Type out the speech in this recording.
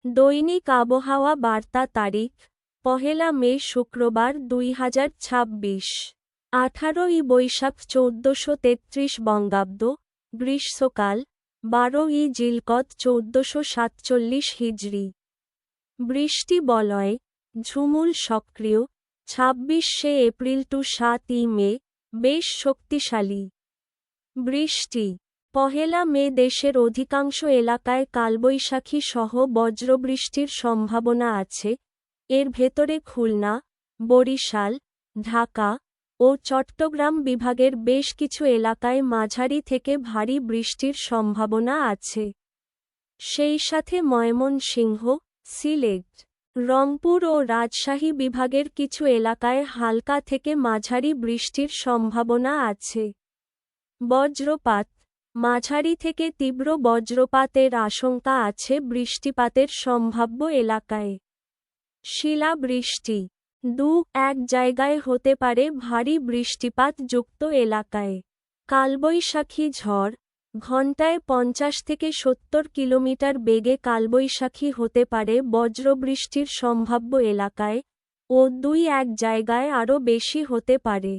দৈনিক আবহাওয়া বার্তা তারিখ ১লা মে শুক্রবার ২০২৬ ১৮ই বৈশাখ ১৪৩৩ বঙ্গাব্দ গ্রীষ্মকাল ১২ই জিলকদ ১৪৪৭ হিজরি। বৃষ্টি বলয় ঝুমুল সক্রিয় ২৬শে এপ্রিল টু ৭ই মে বেশ শক্তিশালী বৃষ্টি। ১লা মে দেশের অধিকাংশ এলাকায় কালবৈশাখী সহ বজ্রবৃষ্টির সম্ভাবনা আছে, এর ভেতরে খুলনা, বরিশাল, ঢাকা ও চট্টগ্রাম বিভাগের বেশ কিছু এলাকায় মাঝারি থেকে ভারী বৃষ্টির সম্ভাবনা আছে। সেই সাথে ময়মনসিংহ, সিলেট, রংপুর ও রাজশাহী বিভাগের কিছু এলাকায় হালকা থেকে মাঝারি বৃষ্টির সম্ভাবনা আছে। বজ্রপাত মাঝারি থেকে তীব্র বজ্রপাতের আশঙ্কা আছে বৃষ্টিপাতের সম্ভাব্য এলাকায়। শিলাবৃষ্টি ২-১ জায়গায় হতে পারে ভারী বৃষ্টিপাত যুক্ত এলাকায়। কালবৈশাখী ঝড় ঘণ্টায় ৫০ থেকে ৭০ কিলোমিটার বেগে কালবৈশাখী হতে পারে বজ্রবৃষ্টির সম্ভাব্য এলাকায় ও ২-১ জায়গায় আরও বেশি হতে পারে।